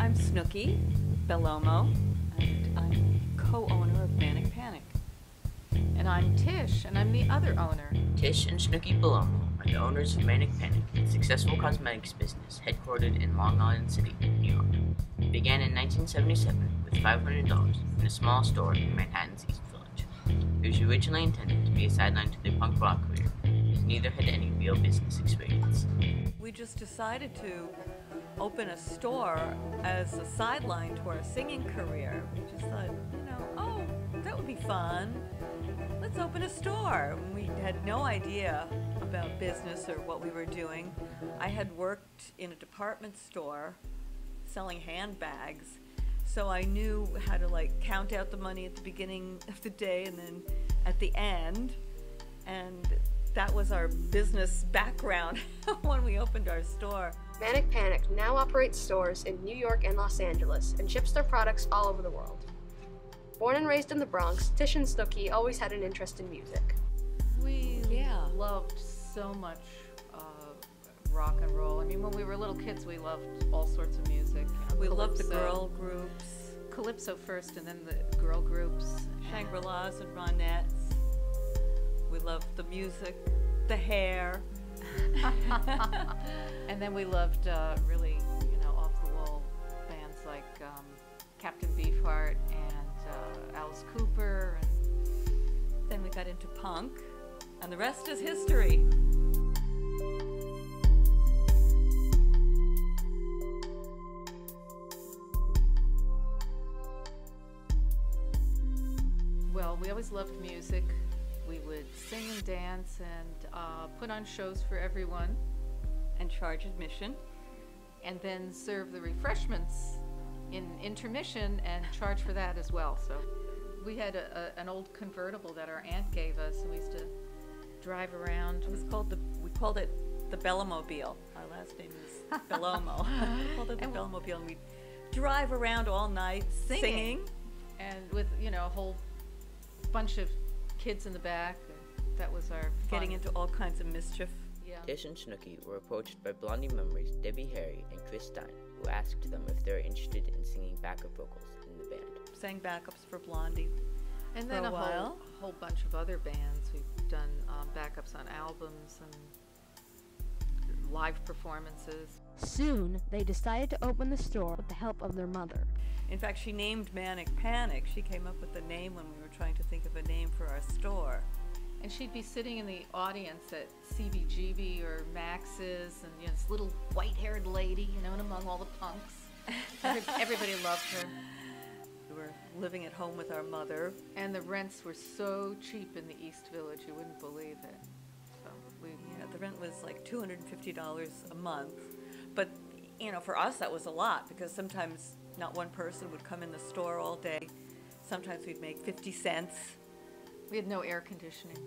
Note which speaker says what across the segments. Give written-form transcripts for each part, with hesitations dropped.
Speaker 1: I'm Snooki Bellomo, and I'm co-owner of Manic Panic.
Speaker 2: And I'm Tish, and I'm the other owner.
Speaker 3: Tish and Snooki Bellomo are the owners of Manic Panic, a successful cosmetics business headquartered in Long Island City, New York. It began in 1977 with $500 in a small store in Manhattan's East Village. It was originally intended to be a sideline to their punk rock career, as neither had any real business experience.
Speaker 1: We just decided to open a store as a sideline to our singing career. We just thought, oh, that would be fun. Let's open a store. We had no idea about business or what we were doing. I had worked in a department store selling handbags, so I knew how to count out the money at the beginning of the day and then at the end, and that was our business background when we opened our store.
Speaker 4: Manic Panic now operates stores in New York and Los Angeles and ships their products all over the world. Born and raised in the Bronx, Tish and Snooki always had an interest in music.
Speaker 2: We loved so much rock and roll. I mean, when we were little kids, we loved all sorts of music.
Speaker 1: We loved the girl groups.
Speaker 2: Calypso first, and then the girl groups.
Speaker 1: Shangri-Las and Ronettes. We loved the music, the hair.
Speaker 2: And then we loved really, off-the-wall bands like Captain Beefheart and Alice Cooper. And
Speaker 1: then we got into punk, and the rest is history.
Speaker 2: Well, we always loved music. We would sing and dance and put on shows for everyone.
Speaker 1: And charge admission.
Speaker 2: And then serve the refreshments in intermission and charge for that as well. So we had an old convertible that our aunt gave us, and we used to drive around.
Speaker 1: We called it the Bellomobile. Our last name is Bellomo. We called it the Bellomobile, and we'd drive around all night singing.
Speaker 2: And with, a whole bunch of kids in the back. That was our fun.
Speaker 1: Getting into all kinds of mischief.
Speaker 2: Yeah.
Speaker 3: Tish and Snooki were approached by Blondie members Debbie Harry and Chris Stein, who asked them if they were interested in singing backup vocals in the band.
Speaker 1: Sang backups for Blondie.
Speaker 2: And then a whole bunch of other bands. We've done backups on albums and live performances.
Speaker 5: Soon, they decided to open the store with the help of their mother.
Speaker 1: In fact, she named Manic Panic. She came up with the name when we were trying to think of a name for our store.
Speaker 2: And she'd be sitting in the audience at CBGB or Max's, and this little white-haired lady, and among all the punks. Everybody loved her.
Speaker 1: We were living at home with our mother.
Speaker 2: And the rents were so cheap in the East Village, you wouldn't believe it. So
Speaker 1: the rent was like $250 a month. But, for us that was a lot, because sometimes not one person would come in the store all day. Sometimes we'd make 50 cents.
Speaker 2: We had no air conditioning.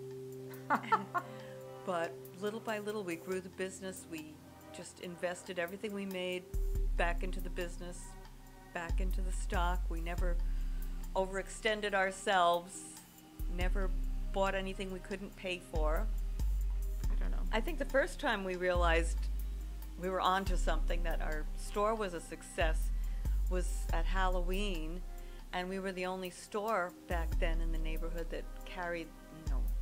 Speaker 1: But little by little, we grew the business. We just invested everything we made back into the business, back into the stock. We never overextended ourselves, never bought anything we couldn't pay for.
Speaker 2: I don't know.
Speaker 1: I think the first time we realized we were onto something, that our store was a success, was at Halloween. And we were the only store back then in the neighborhood that carried,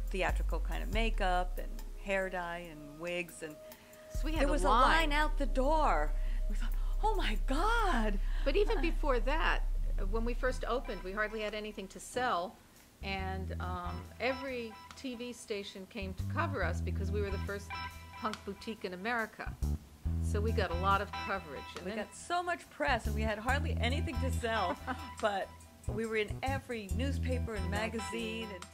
Speaker 1: theatrical kind of makeup and hair dye and wigs. And
Speaker 2: so we had
Speaker 1: there was a line out the door. We thought, oh my God.
Speaker 2: But even before that, when we first opened, we hardly had anything to sell. And every TV station came to cover us because we were the first punk boutique in America. So we got a lot of coverage. And
Speaker 1: we got so much press, and we had hardly anything to sell, but we were in every newspaper and magazine and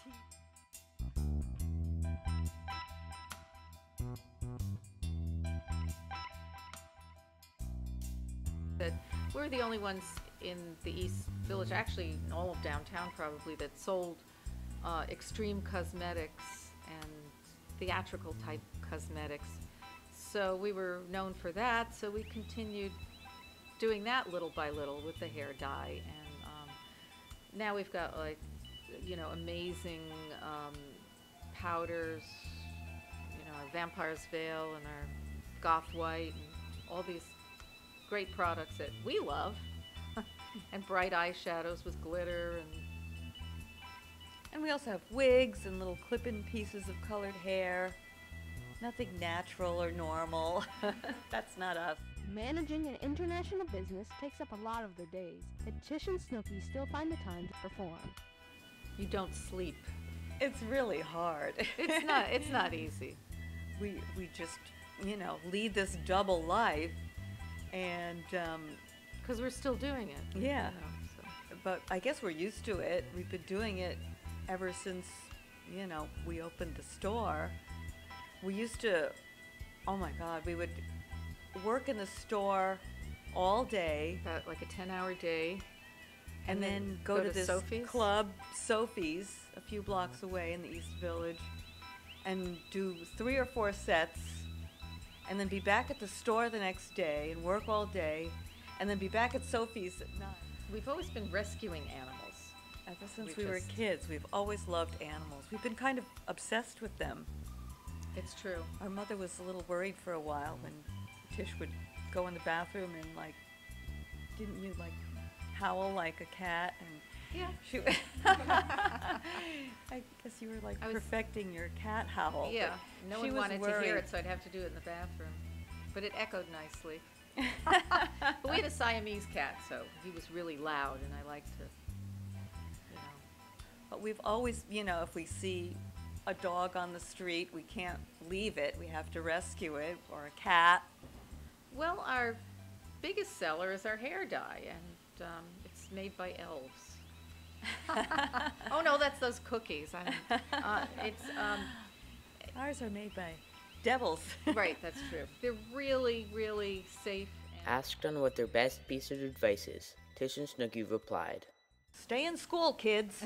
Speaker 1: TV.
Speaker 2: We were the only ones in the East Village, actually in all of downtown probably, that sold extreme cosmetics and theatrical type cosmetics. So we were known for that, so we continued doing that little by little with the hair dye. And now we've got amazing powders, our Vampire's Veil and our Goth White and all these great products that we love. And bright eyeshadows with glitter
Speaker 1: And we also have wigs and little clip-in pieces of colored hair. Nothing natural or normal. That's not us.
Speaker 5: Managing an international business takes up a lot of their days, but Tish and Snooki still find the time to perform.
Speaker 2: you don't sleep.
Speaker 1: It's really hard.
Speaker 2: It's not easy.
Speaker 1: We just, lead this double life, and
Speaker 2: Because we're still doing it.
Speaker 1: Yeah.
Speaker 2: So.
Speaker 1: but I guess we're used to it. We've been doing it ever since, we opened the store. We used to, oh my God, we would work in the store all day
Speaker 2: About like a 10-hour day.
Speaker 1: and then go to this
Speaker 2: Sophie's?
Speaker 1: club, Sophie's, a few blocks away in the East Village, and do 3 or 4 sets, and then be back at the store the next day and work all day, and then be back at Sophie's at 9.
Speaker 2: We've always been rescuing animals.
Speaker 1: Ever since
Speaker 2: We
Speaker 1: we were
Speaker 2: just-
Speaker 1: kids, we've always loved animals. We've been kind of obsessed with them.
Speaker 2: It's true.
Speaker 1: Our mother was a little worried for a while when Tish would go in the bathroom and didn't you howl like a cat? And
Speaker 2: Yeah.
Speaker 1: she, I guess you were
Speaker 2: I was-
Speaker 1: perfecting your cat howl.
Speaker 2: Yeah.
Speaker 1: but
Speaker 2: No
Speaker 1: she
Speaker 2: one
Speaker 1: was
Speaker 2: wanted to hear
Speaker 1: worried.
Speaker 2: it, so I'd have to do it in the bathroom. But it echoed nicely. But we had a Siamese cat, so he was really loud, and I liked to,
Speaker 1: But we've always, if we see a dog on the street, we can't leave it. We have to rescue it, or a cat.
Speaker 2: Well, our biggest seller is our hair dye, and it's made by elves. Oh no, that's those cookies.
Speaker 1: Ours are made by devils.
Speaker 2: Right, that's true. They're really, really safe. And
Speaker 3: Asked on what their best piece of advice is, Tish and Snooki replied,
Speaker 1: Stay in school, kids.